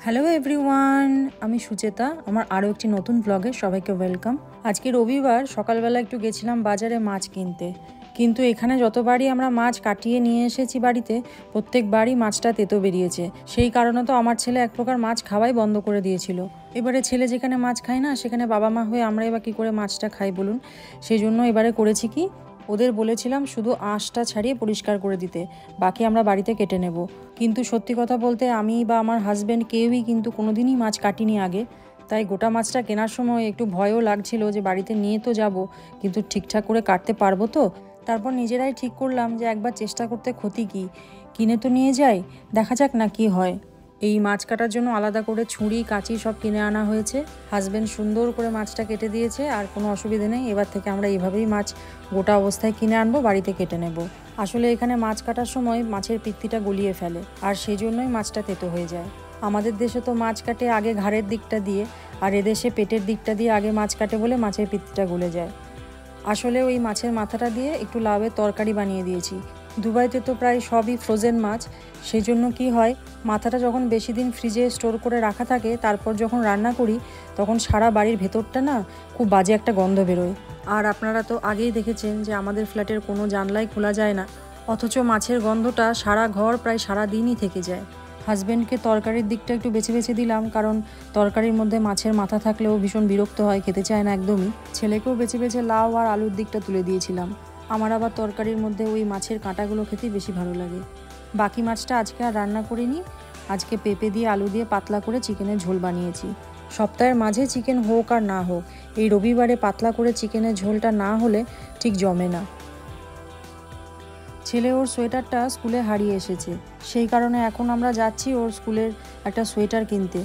Hello everyone, আমি সুচেতা। আমার আরও একটি নতুন ব্লগে সবাইকে ওয়েলকাম। আজকে রবিবার সকালবেলা একটু গেছিলাম বাজারে মাছ কিনতে, কিন্তু এখানে যতবারই আমরা মাছ কাটিয়ে নিয়ে এসেছি বাড়িতে, প্রত্যেকবারই মাছটা তেতো বেরিয়েছে। সেই কারণে তো আমার ছেলে এক প্রকার মাছ খাওয়াই বন্ধ করে দিয়েছিল। এবারে ছেলে যেখানে মাছ খায় না, সেখানে বাবা মা হয়ে আমরা এবার কী করে মাছটা খাই বলুন। সেই জন্য এবারে করেছি কি, ওদের বলেছিলাম শুধু আঁশটা ছাড়িয়ে পরিষ্কার করে দিতে, বাকি আমরা বাড়িতে কেটে নেব। কিন্তু সত্যি কথা বলতে আমি বা আমার হাজব্যান্ড কেউই কিন্তু কোনোদিনই মাছ কাটিনি আগে, তাই গোটা মাছটা কেনার সময় একটু ভয়ও লাগছিল যে বাড়িতে নিয়ে তো যাব, কিন্তু ঠিকঠাক করে কাটতে পারবো তো। তারপর নিজেরাই ঠিক করলাম যে একবার চেষ্টা করতে ক্ষতি কি, কিনে তো নিয়ে যাই, দেখা যাক না কি হয়। এই মাছ কাটার জন্য আলাদা করে ছুরি কাঁচি সব কিনে আনা হয়েছে। হাজব্যান্ড সুন্দর করে মাছটা কেটে দিয়েছে, আর কোনো অসুবিধে নেই। এবার থেকে আমরা এইভাবেই মাছ গোটা অবস্থায় কিনে আনবো, বাড়িতে কেটে নেব। আসলে এখানে মাছ কাটার সময় মাছের পিত্তিটা গলিয়ে ফেলে, আর সেই জন্যই মাছটা তেতো হয়ে যায়। আমাদের দেশে তো মাছ কাটে আগে ঘাড়ের দিকটা দিয়ে, আর এদেশে পেটের দিকটা দিয়ে আগে মাছ কাটে বলে মাছের পিত্তিটা গলে যায়। আসলে ওই মাছের মাথাটা দিয়ে একটু লাউয়ের তরকারি বানিয়ে দিয়েছি। দুবাইতে তো প্রায় সবই ফ্রোজেন মাছ, সেই জন্য কি হয়, মাথাটা যখন বেশি দিন ফ্রিজে স্টোর করে রাখা থাকে, তারপর যখন রান্না করি তখন সারা বাড়ির ভেতরটা না খুব বাজে একটা গন্ধ বেরোয়। আর আপনারা তো আগেই দেখেছেন যে আমাদের ফ্ল্যাটের কোনো জানলাই খোলা যায় না, অথচ মাছের গন্ধটা সারা ঘর প্রায় সারা দিনই থেকে যায়। হাজব্যান্ডকে তরকারির দিকটা একটু বেছে বেছে দিলাম, কারণ তরকারির মধ্যে মাছের মাথা থাকলেও ভীষণ বিরক্ত হয়, খেতে চায় না একদমই। ছেলেকেও বেছে বেছে লাউ আর আলুর দিকটা তুলে দিয়েছিলাম। আমার আবার তরকারির মধ্যে ওই মাছের কাঁটাগুলো খেতেই বেশি ভালো লাগে। বাকি মাছটা আজকে আর রান্না করিনি। আজকে পেঁপে দিয়ে আলু দিয়ে পাতলা করে চিকেনের ঝোল বানিয়েছি। সপ্তাহের মাঝে চিকেন হোক আর না হোক, এই রবিবারে পাতলা করে চিকেনের ঝোলটা না হলে ঠিক জমে না। ছেলে ওর সোয়েটারটা স্কুলে হারিয়ে এসেছে, সেই কারণে এখন আমরা যাচ্ছি ওর স্কুলের একটা সোয়েটার কিনতে।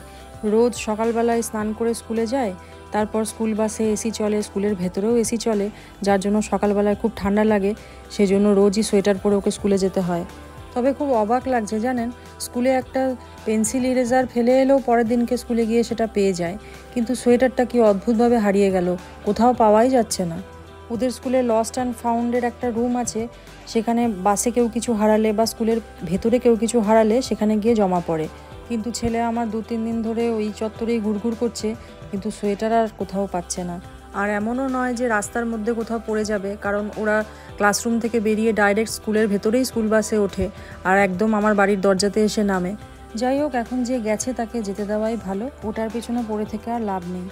রোজ সকালবেলায় স্নান করে স্কুলে যায়, তারপর স্কুল বাসে এসি চলে, স্কুলের ভেতরেও এসি চলে, যার জন্য সকালবেলায় খুব ঠান্ডা লাগে। সেজন্য রোজই সোয়েটার পরে ওকে স্কুলে যেতে হয়। তবে খুব অবাক লাগছে জানেন, স্কুলে একটা পেন্সিল ইরেজার ফেলে এলেও পরের দিনকে স্কুলে গিয়ে সেটা পেয়ে যায়, কিন্তু সোয়েটারটা কি অদ্ভুতভাবে হারিয়ে গেল, কোথাও পাওয়াই যাচ্ছে না। ওদের স্কুলে লস্ট অ্যান্ড ফাউন্ডের একটা রুম আছে, সেখানে বাসে কেউ কিছু হারালে বা স্কুলের ভেতরে কেউ কিছু হারালে সেখানে গিয়ে জমা পড়ে। কিন্তু ছেলে আমার 2-3 দিন ধরে ওই চত্বরেই ঘুরঘুর করছে, কিন্তু সোয়েটার আর কোথাও পাচ্ছে না। আর এমনও নয় যে রাস্তার মধ্যে কোথাও পড়ে যাবে, কারণ ওরা ক্লাসরুম থেকে বেরিয়ে ডাইরেক্ট স্কুলের ভেতরেই স্কুল বাসে ওঠে, আর একদম আমার বাড়ির দরজাতে এসে নামে। যাই হোক, এখন যে গেছে তাকে যেতে দেওয়াই ভালো, ওটার পেছনে পড়ে থেকে আর লাভ নেই।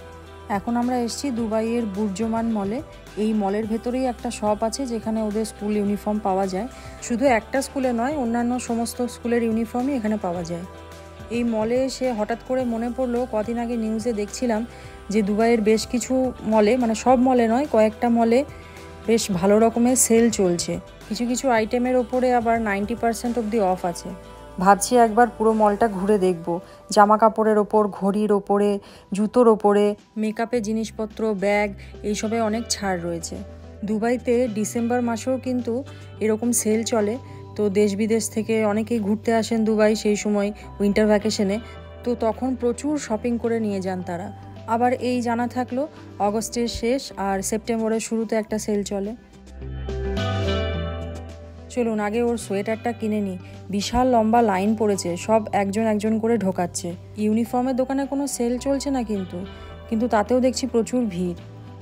এখন আমরা এসেছি দুবাইয়ের বুর্জমান মলে। এই মলের ভেতরেই একটা শপ আছে যেখানে ওদের স্কুল ইউনিফর্ম পাওয়া যায়। শুধু একটা স্কুলে নয়, অন্যান্য সমস্ত স্কুলের ইউনিফর্মই এখানে পাওয়া যায়। এই মলে এসে হঠাৎ করে মনে পড়লো, কদিন আগে নিউজে দেখছিলাম যে দুবাইয়ের বেশ কিছু মলে, মানে সব মলে নয়, কয়েকটা মলে বেশ ভালো রকমের সেল চলছে। কিছু কিছু আইটেমের ওপরে আবার 90% অবধি অফ আছে। ভাবছি একবার পুরো মলটা ঘুরে দেখব। জামা কাপড়ের ওপর, ঘড়ির ওপরে, জুতোর ওপরে, মেকআপের জিনিসপত্র, ব্যাগ, এইসবে অনেক ছাড় রয়েছে। দুবাইতে ডিসেম্বর মাসেও কিন্তু এরকম সেল চলে। তো দেশ বিদেশ থেকে অনেকেই ঘুরতে আসেন দুবাই সেই সময় উইন্টার ভ্যাকেশনে, তো তখন প্রচুর শপিং করে নিয়ে যান তারা। আবার এই জানা থাকলো অগস্টের শেষ আর সেপ্টেম্বরের শুরুতে একটা সেল চলে। চলুন আগে ওর সোয়েটারটা কিনে নিই। বিশাল লম্বা লাইন পড়েছে, সব একজন একজন করে ঢোকাচ্ছে। ইউনিফর্মের দোকানে কোনো সেল চলছে না কিন্তু তাতেও দেখছি প্রচুর ভিড়।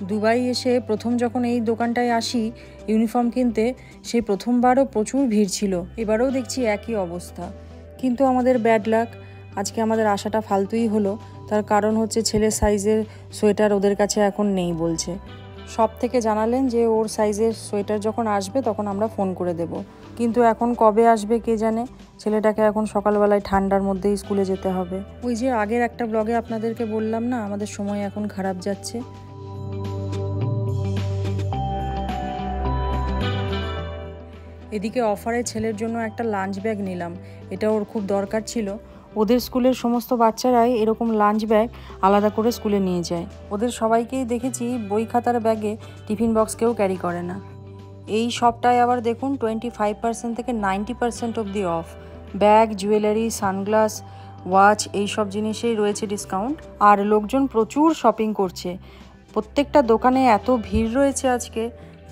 দুবাই এসে প্রথম যখন এই দোকানটায় আসি ইউনিফর্ম কিনতে, সেই প্রথমবারও প্রচুর ভিড় ছিল, এবারেও দেখছি একই অবস্থা। কিন্তু আমাদের ব্যাড লাক, আজকে আমাদের আশাটা ফালতুই হলো। তার কারণ হচ্ছে ছেলের সাইজের সোয়েটার ওদের কাছে এখন নেই বলছে। সব থেকে জানালেন যে ওর সাইজের সোয়েটার যখন আসবে তখন আমরা ফোন করে দেব, কিন্তু এখন কবে আসবে কে জানে। ছেলেটাকে এখন সকালবেলায় ঠান্ডার মধ্যেই স্কুলে যেতে হবে। ওই যে আগের একটা ব্লগে আপনাদেরকে বললাম না, আমাদের সময় এখন খারাপ যাচ্ছে। এদিকে অফারে ছেলের জন্য একটা লাঞ্চ ব্যাগ নিলাম, এটা ওর খুব দরকার ছিল। ওদের স্কুলের সমস্ত বাচ্চারাই এরকম লাঞ্চ ব্যাগ আলাদা করে স্কুলে নিয়ে যায়। ওদের সবাইকেই দেখেছি বই খাতার ব্যাগে টিফিন বক্স কেউ ক্যারি করে না। এই সবটাই আবার দেখুন 25% থেকে 90% অবধি of. Bag, jewellery, sunglass, watch, এইসব জিনিসেই রয়েছে ডিসকাউন্ট। আর লোকজন প্রচুর শপিং করছে, প্রত্যেকটা দোকানে এত ভিড় রয়েছে আজকে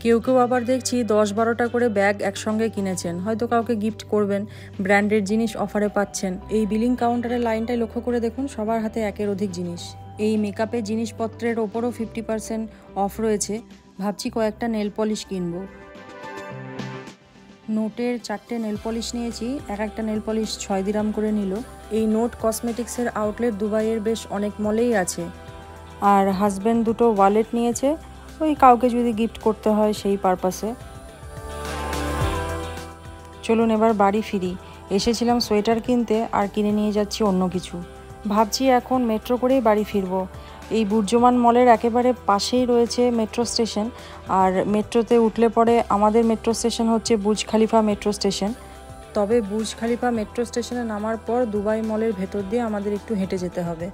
কেউ কেউ আবার দেখছি 10-12টা করে ব্যাগ একসঙ্গে কিনেছেন, হয়তো কাউকে গিফট করবেন, ব্র্যান্ডেড জিনিস অফারে পাচ্ছেন। এই বিলিং কাউন্টারের লাইনটাই লক্ষ্য করে দেখুন, সবার হাতে একের অধিক জিনিস। এই মেকআপের জিনিসপত্রের ওপরও 50% অফ রয়েছে। ভাবছি কয়েকটা নেল পলিশ কিনবো। নোটের 4টে নেল পলিশ নিয়েছি, এক একটা নেল পলিশ 6 দিরাম করে নিল। এই নোট কসমেটিক্সের আউটলেট দুবাইয়ের বেশ অনেক মলেই আছে। আর হাজব্যান্ড দুটো ওয়ালেট নিয়েছে, ওই কাউকে যদি গিফট করতে হয় সেই পারপাসে। চলুন এবার বাড়ি ফিরি। এসেছিলাম সোয়েটার কিনতে, আর কিনে নিয়ে যাচ্ছি অন্য কিছু। ভাবছি এখন মেট্রো করেই বাড়ি ফিরবো। এই বুর্জমান মলের একেবারে পাশেই রয়েছে মেট্রো স্টেশন, আর মেট্রোতে উঠলে পরে আমাদের মেট্রো স্টেশন হচ্ছে বুর্জ খালিফা মেট্রো স্টেশন। তবে বুর্জ খালিফা মেট্রো স্টেশনে নামার পর দুবাই মলের ভেতর দিয়ে আমাদের একটু হেঁটে যেতে হবে।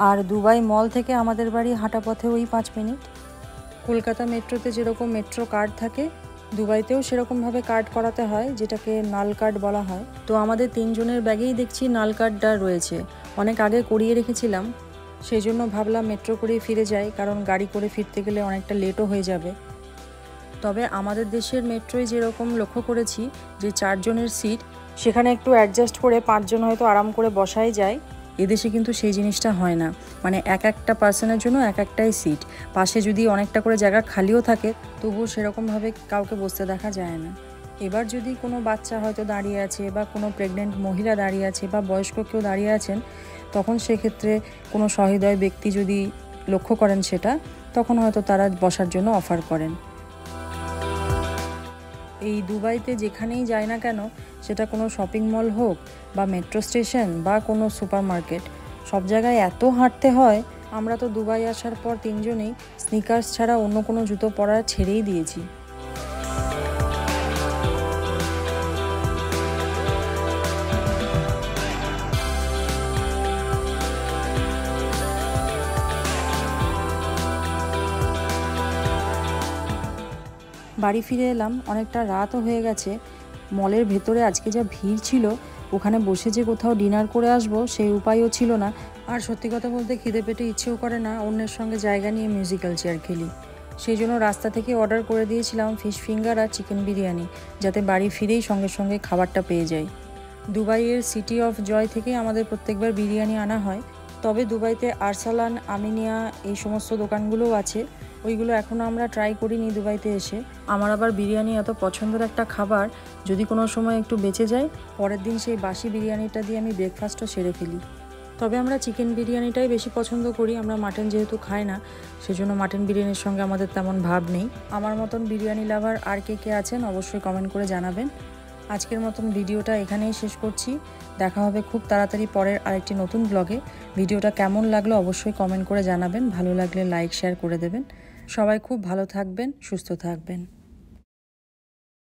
আর দুবাই মল থেকে আমাদের বাড়ি হাঁটা পথে ওই 5 মিনিট। কলকাতা মেট্রোতে যেরকম মেট্রো কার্ড থাকে, দুবাইতেও সেরকমভাবে কার্ড করাতে হয়, যেটাকে নাল কার্ড বলা হয়। তো আমাদের 3 জনের ব্যাগেই দেখছি নাল কার্ডটা রয়েছে। অনেক আগে করিয়ে রেখেছিলাম, সেই জন্য ভাবলাম মেট্রো করেই ফিরে যাই, কারণ গাড়ি করে ফিরতে গেলে অনেকটা লেটও হয়ে যাবে। তবে আমাদের দেশের মেট্রোয় যেরকম লক্ষ্য করেছি যে 4 জনের সিট, সেখানে একটু অ্যাডজাস্ট করে 5 জন হয়তো আরাম করে বসাই যায়। এদেশে কিন্তু সেই জিনিসটা হয় না, মানে এক একটা পার্সনের জন্য এক একটাই সিট। পাশে যদি অনেকটা করে জায়গা খালিও থাকে, তবুও সেরকমভাবে কাউকে বসতে দেখা যায় না। এবার যদি কোনো বাচ্চা হয়তো দাঁড়িয়ে আছে, বা কোনো প্রেগনেন্ট মহিলা দাঁড়িয়ে আছে, বা বয়স্ক কেউ দাঁড়িয়ে আছেন, তখন সেক্ষেত্রে কোনো সহৃদয় ব্যক্তি যদি লক্ষ্য করেন সেটা, তখন হয়তো তারা বসার জন্য অফার করেন। এই দুবাইতে যেখানেই যাই না কেন, সেটা কোনো শপিং মল হোক, বা মেট্রো স্টেশন, বা কোনো সুপার মার্কেট, সব জায়গায় এত হাঁটতে হয়। আমরা তো দুবাই আসার পর 3 জনেই স্নিকার্স ছাড়া অন্য কোনো জুতো পরা ছেড়েই দিয়েছি। বাড়ি ফিরে এলাম, অনেকটা রাতও হয়ে গেছে। মলের ভেতরে আজকে যা ভিড় ছিল, ওখানে বসে যে কোথাও ডিনার করে আসবো সেই উপায়ও ছিল না। আর সত্যি কথা বলতে খিদে পেটে ইচ্ছেও করে না অন্যের সঙ্গে জায়গা নিয়ে মিউজিক্যাল চেয়ার খেলি। সেই জন্য রাস্তা থেকে অর্ডার করে দিয়েছিলাম ফিশ ফিঙ্গার আর চিকেন বিরিয়ানি, যাতে বাড়ি ফিরেই সঙ্গে সঙ্গে খাবারটা পেয়ে যাই। দুবাইয়ের সিটি অফ জয় থেকে আমাদের প্রত্যেকবার বিরিয়ানি আনা হয়। তবে দুবাইতে আরসালান, আমিনিয়া এই সমস্ত দোকানগুলোও আছে, ওইগুলো এখনও আমরা ট্রাই করিনি দুবাইতে এসে। আমার আবার বিরিয়ানি এত পছন্দের একটা খাবার, যদি কোনো সময় একটু বেঁচে যায়, পরের দিন সেই বাসি বিরিয়ানিটা দিয়ে আমি ব্রেকফাস্টও সেরে ফেলি। তবে আমরা চিকেন বিরিয়ানিটাই বেশি পছন্দ করি, আমরা মাটন যেহেতু খাই না, সেজন্য মাটন বিরিয়ানির সঙ্গে আমাদের তেমন ভাব নেই। আমার মতন বিরিয়ানি লাভার আর কে কে আছেন অবশ্যই কমেন্ট করে জানাবেন। আজকের মতন ভিডিওটা এখানেই শেষ করছি। দেখা হবে খুব তাড়াতাড়ি পরের আরেকটি নতুন ব্লগে। ভিডিওটা কেমন লাগলো অবশ্যই কমেন্ট করে জানাবেন, ভালো লাগলে লাইক শেয়ার করে দেবেন। সবাই খুব ভালো থাকবেন, সুস্থ থাকবেন।